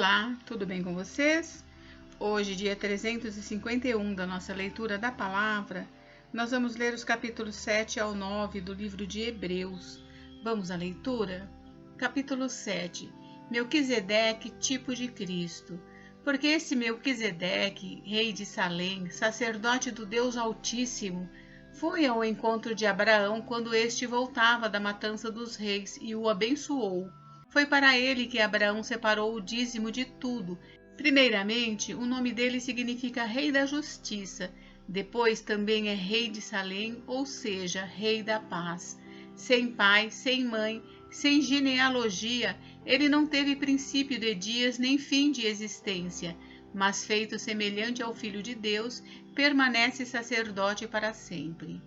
Olá, tudo bem com vocês? Hoje, dia 351 da nossa leitura da palavra, nós vamos ler os capítulos 7 ao 9 do livro de Hebreus. Vamos à leitura? Capítulo 7. Melquisedeque, tipo de Cristo. Porque esse Melquisedeque, rei de Salém, sacerdote do Deus Altíssimo, foi ao encontro de Abraão quando este voltava da matança dos reis e o abençoou. Foi para ele que Abraão separou o dízimo de tudo. Primeiramente, o nome dele significa Rei da Justiça. Depois também é Rei de Salém, ou seja, Rei da Paz. Sem pai, sem mãe, sem genealogia, ele não teve princípio de dias nem fim de existência, mas feito semelhante ao Filho de Deus, permanece sacerdote para sempre.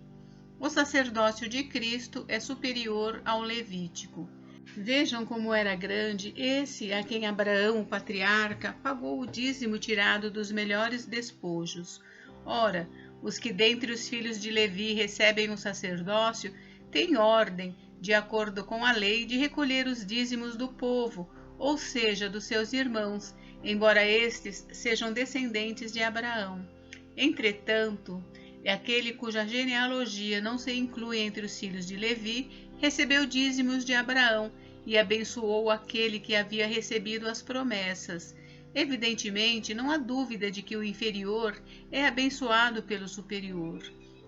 O sacerdócio de Cristo é superior ao levítico. Vejam como era grande esse a quem Abraão, o patriarca, pagou o dízimo tirado dos melhores despojos. Ora, os que dentre os filhos de Levi recebem o sacerdócio têm ordem, de acordo com a lei, de recolher os dízimos do povo, ou seja, dos seus irmãos, embora estes sejam descendentes de Abraão. Entretanto, aquele cuja genealogia não se inclui entre os filhos de Levi recebeu dízimos de Abraão e abençoou aquele que havia recebido as promessas. Evidentemente, não há dúvida de que o inferior é abençoado pelo superior.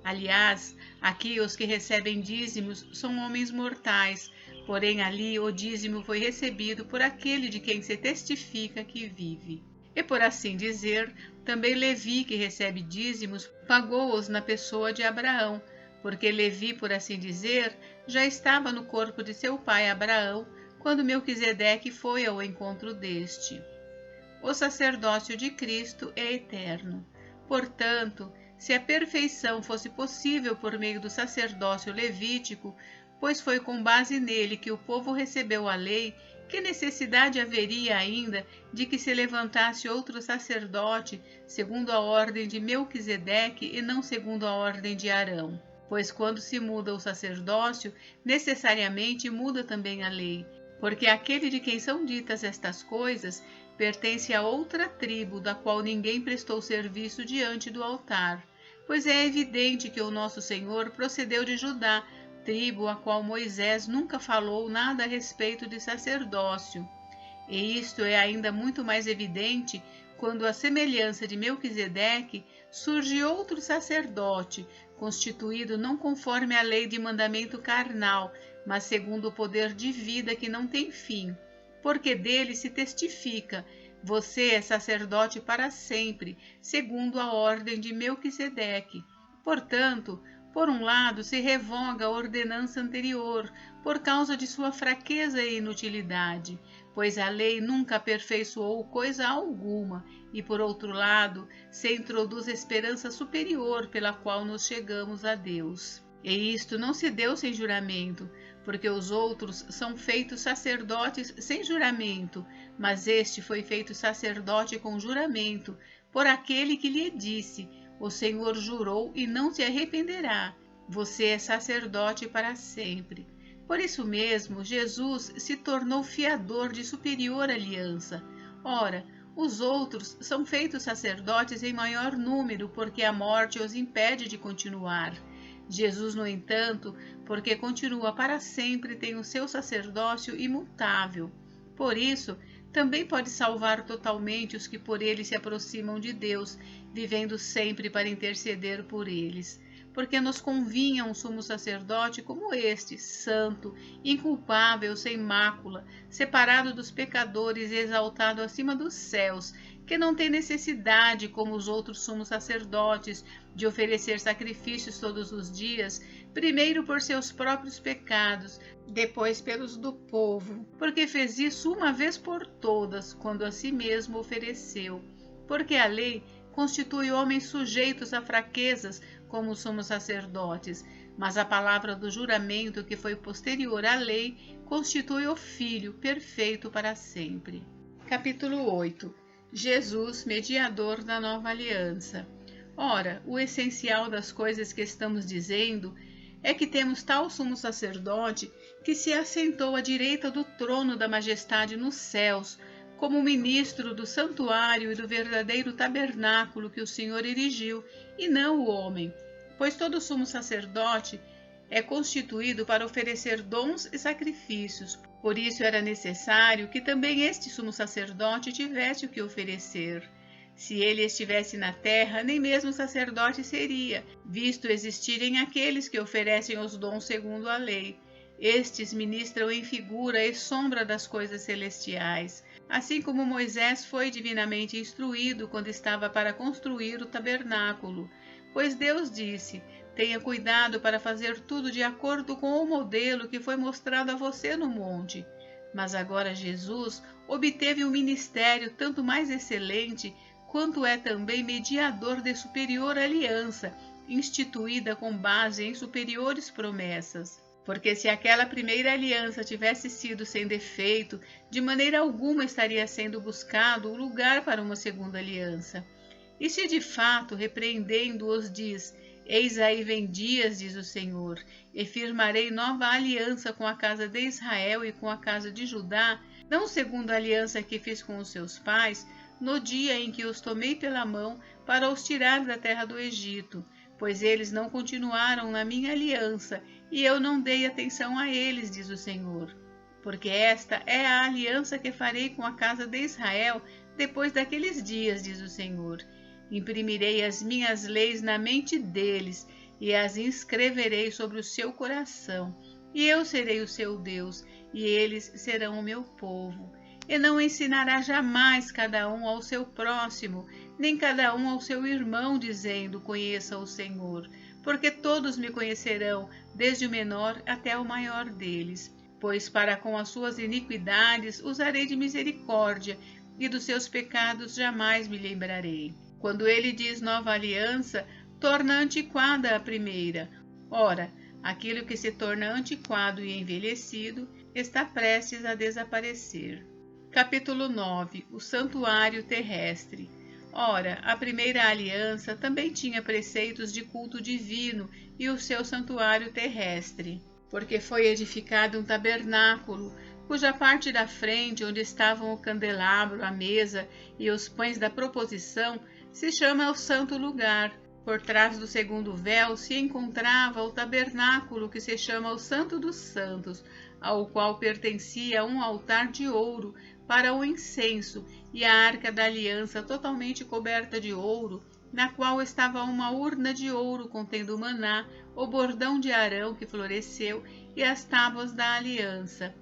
Aliás, aqui os que recebem dízimos são homens mortais, porém ali o dízimo foi recebido por aquele de quem se testifica que vive. E por assim dizer, também Levi, que recebe dízimos, pagou-os na pessoa de Abraão, porque Levi, por assim dizer, já estava no corpo de seu pai Abraão, quando Melquisedeque foi ao encontro deste. O sacerdócio de Cristo é eterno. Portanto, se a perfeição fosse possível por meio do sacerdócio levítico, pois foi com base nele que o povo recebeu a lei, que necessidade haveria ainda de que se levantasse outro sacerdote, segundo a ordem de Melquisedeque e não segundo a ordem de Arão? Pois quando se muda o sacerdócio, necessariamente muda também a lei, porque aquele de quem são ditas estas coisas pertence a outra tribo, da qual ninguém prestou serviço diante do altar. Pois é evidente que o nosso Senhor procedeu de Judá, tribo a qual Moisés nunca falou nada a respeito de sacerdócio. E isto é ainda muito mais evidente quando, à semelhança de Melquisedeque, surge outro sacerdote, constituído não conforme a lei de mandamento carnal, mas segundo o poder de vida que não tem fim. Porque dele se testifica: você é sacerdote para sempre, segundo a ordem de Melquisedeque. Portanto, por um lado, se revoga a ordenança anterior, por causa de sua fraqueza e inutilidade, pois a lei nunca aperfeiçoou coisa alguma, e por outro lado, se introduz esperança superior pela qual nos chegamos a Deus. E isto não se deu sem juramento, porque os outros são feitos sacerdotes sem juramento, mas este foi feito sacerdote com juramento, por aquele que lhe disse: o Senhor jurou e não se arrependerá. Você é sacerdote para sempre. Por isso mesmo, Jesus se tornou fiador de superior aliança. Ora, os outros são feitos sacerdotes em maior número, porque a morte os impede de continuar. Jesus, no entanto, porque continua para sempre, tem o seu sacerdócio imutável. Por isso, também pode salvar totalmente os que por ele se aproximam de Deus, vivendo sempre para interceder por eles. Porque nos convinha um sumo sacerdote como este, santo, inculpável, sem mácula, separado dos pecadores e exaltado acima dos céus, que não tem necessidade, como os outros sumos sacerdotes, de oferecer sacrifícios todos os dias, primeiro por seus próprios pecados, depois pelos do povo, porque fez isso uma vez por todas, quando a si mesmo ofereceu. Porque a lei constitui homens sujeitos a fraquezas, como os sumos sacerdotes, mas a palavra do juramento, que foi posterior à lei, constitui o Filho perfeito para sempre. Capítulo 8. Jesus, mediador da nova aliança. Ora, o essencial das coisas que estamos dizendo é que temos tal sumo sacerdote que se assentou à direita do trono da majestade nos céus, como ministro do santuário e do verdadeiro tabernáculo que o Senhor erigiu, e não o homem, pois todo sumo sacerdote é constituído para oferecer dons e sacrifícios. Por isso era necessário que também este sumo sacerdote tivesse o que oferecer. Se ele estivesse na terra, nem mesmo sacerdote seria, visto existirem aqueles que oferecem os dons segundo a lei. Estes ministram em figura e sombra das coisas celestiais, assim como Moisés foi divinamente instruído quando estava para construir o tabernáculo. Pois Deus disse: tenha cuidado para fazer tudo de acordo com o modelo que foi mostrado a você no monte. Mas agora Jesus obteve um ministério tanto mais excelente, quanto é também mediador de superior aliança, instituída com base em superiores promessas. Porque se aquela primeira aliança tivesse sido sem defeito, de maneira alguma estaria sendo buscado o lugar para uma segunda aliança. E se de fato, repreendendo-os, diz: eis aí vem dias, diz o Senhor, e firmarei nova aliança com a casa de Israel e com a casa de Judá, não segundo a aliança que fiz com os seus pais, no dia em que os tomei pela mão para os tirar da terra do Egito, pois eles não continuaram na minha aliança, e eu não dei atenção a eles, diz o Senhor. Porque esta é a aliança que farei com a casa de Israel depois daqueles dias, diz o Senhor. Imprimirei as minhas leis na mente deles, e as inscreverei sobre o seu coração, e eu serei o seu Deus, e eles serão o meu povo. E não ensinará jamais cada um ao seu próximo, nem cada um ao seu irmão, dizendo: conheça o Senhor, porque todos me conhecerão, desde o menor até o maior deles. Pois para com as suas iniquidades usarei de misericórdia, e dos seus pecados jamais me lembrarei. Quando ele diz nova aliança, torna antiquada a primeira. Ora, aquilo que se torna antiquado e envelhecido está prestes a desaparecer. Capítulo 9. O santuário terrestre. Ora, a primeira aliança também tinha preceitos de culto divino e o seu santuário terrestre, porque foi edificado um tabernáculo, cuja parte da frente, onde estavam o candelabro, a mesa e os pães da proposição, se chama o Santo Lugar. Por trás do segundo véu se encontrava o tabernáculo, que se chama o Santo dos Santos, ao qual pertencia um altar de ouro para o incenso, e a arca da aliança totalmente coberta de ouro, na qual estava uma urna de ouro contendo o maná, o bordão de Arão que floresceu e as tábuas da aliança.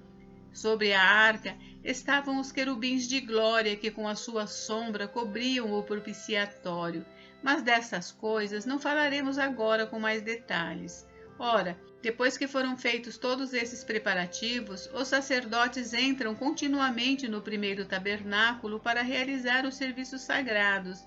Sobre a arca estavam os querubins de glória que com a sua sombra cobriam o propiciatório. Mas dessas coisas não falaremos agora com mais detalhes. Ora, depois que foram feitos todos esses preparativos, os sacerdotes entram continuamente no primeiro tabernáculo para realizar os serviços sagrados.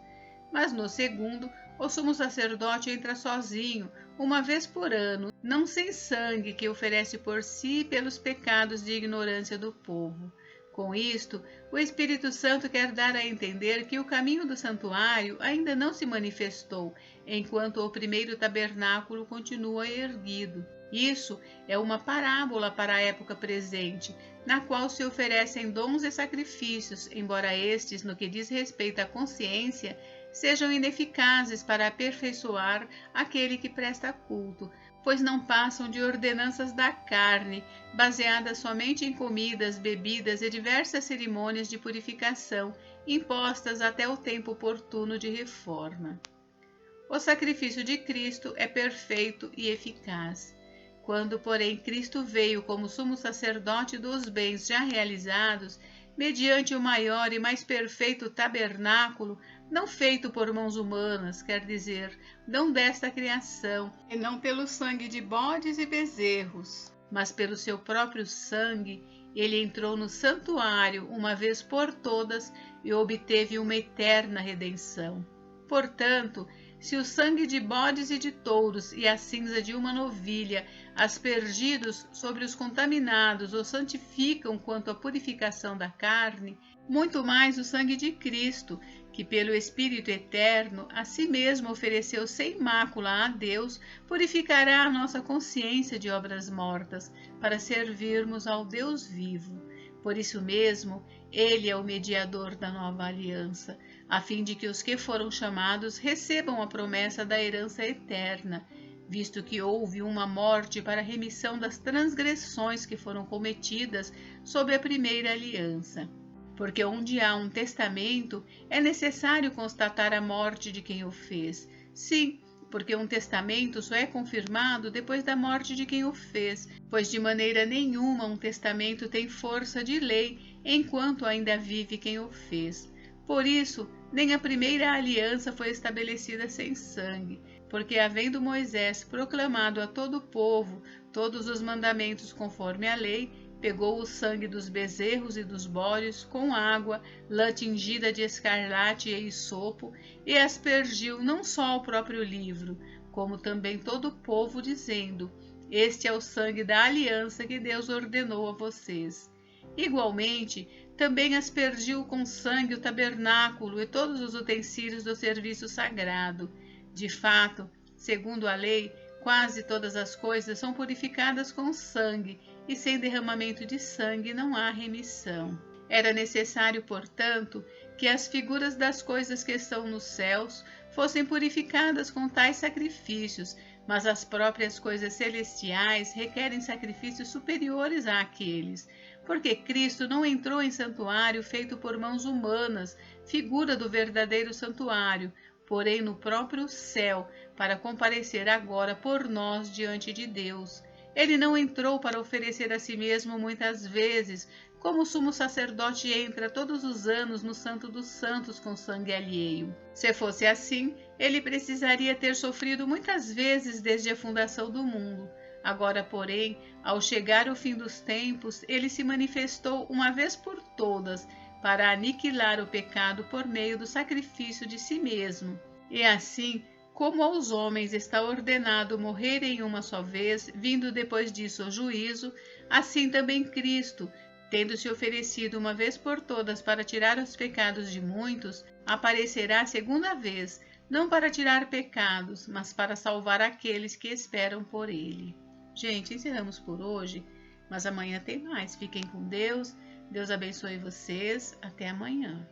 Mas no segundo, o sumo sacerdote entra sozinho, uma vez por ano, não sem sangue, que oferece por si e pelos pecados de ignorância do povo. Com isto, o Espírito Santo quer dar a entender que o caminho do santuário ainda não se manifestou, enquanto o primeiro tabernáculo continua erguido. Isso é uma parábola para a época presente, na qual se oferecem dons e sacrifícios, embora estes, no que diz respeito à consciência, sejam ineficazes para aperfeiçoar aquele que presta culto, pois não passam de ordenanças da carne, baseadas somente em comidas, bebidas e diversas cerimônias de purificação, impostas até o tempo oportuno de reforma. O sacrifício de Cristo é perfeito e eficaz. Quando, porém, Cristo veio como sumo sacerdote dos bens já realizados, mediante o maior e mais perfeito tabernáculo, não feito por mãos humanas, quer dizer, não desta criação, e não pelo sangue de bodes e bezerros, mas pelo seu próprio sangue, ele entrou no santuário uma vez por todas e obteve uma eterna redenção. Portanto, se o sangue de bodes e de touros e a cinza de uma novilha, aspergidos sobre os contaminados, os santificam quanto à purificação da carne, muito mais o sangue de Cristo, que pelo Espírito Eterno a si mesmo ofereceu sem mácula a Deus, purificará a nossa consciência de obras mortas, para servirmos ao Deus vivo. Por isso mesmo, Ele é o mediador da nova aliança, a fim de que os que foram chamados recebam a promessa da herança eterna, visto que houve uma morte para a remissão das transgressões que foram cometidas sob a primeira aliança. Porque onde há um testamento, é necessário constatar a morte de quem o fez. Sim, porque um testamento só é confirmado depois da morte de quem o fez, pois de maneira nenhuma um testamento tem força de lei enquanto ainda vive quem o fez. Por isso, nem a primeira aliança foi estabelecida sem sangue, porque havendo Moisés proclamado a todo o povo todos os mandamentos conforme a lei, pegou o sangue dos bezerros e dos bodes com água, lã tingida de escarlate e hisopo, e aspergiu não só ao próprio livro, como também todo o povo, dizendo: Este é o sangue da aliança que Deus ordenou a vocês. Igualmente, também aspergiu com sangue o tabernáculo e todos os utensílios do serviço sagrado. De fato, segundo a lei, quase todas as coisas são purificadas com sangue, e sem derramamento de sangue não há remissão. Era necessário, portanto, que as figuras das coisas que estão nos céus fossem purificadas com tais sacrifícios, mas as próprias coisas celestiais requerem sacrifícios superiores àqueles, porque Cristo não entrou em santuário feito por mãos humanas, figura do verdadeiro santuário, porém no próprio céu, para comparecer agora por nós diante de Deus. Ele não entrou para oferecer a si mesmo muitas vezes, como o sumo sacerdote entra todos os anos no Santo dos Santos com sangue alheio. Se fosse assim, ele precisaria ter sofrido muitas vezes desde a fundação do mundo. Agora, porém, ao chegar o fim dos tempos, ele se manifestou uma vez por todas para aniquilar o pecado por meio do sacrifício de si mesmo. E assim, como aos homens está ordenado morrerem uma só vez, vindo depois disso o juízo, assim também Cristo, tendo se oferecido uma vez por todas para tirar os pecados de muitos, aparecerá segunda vez, não para tirar pecados, mas para salvar aqueles que esperam por ele. Gente, encerramos por hoje, mas amanhã tem mais. Fiquem com Deus. Deus abençoe vocês. Até amanhã.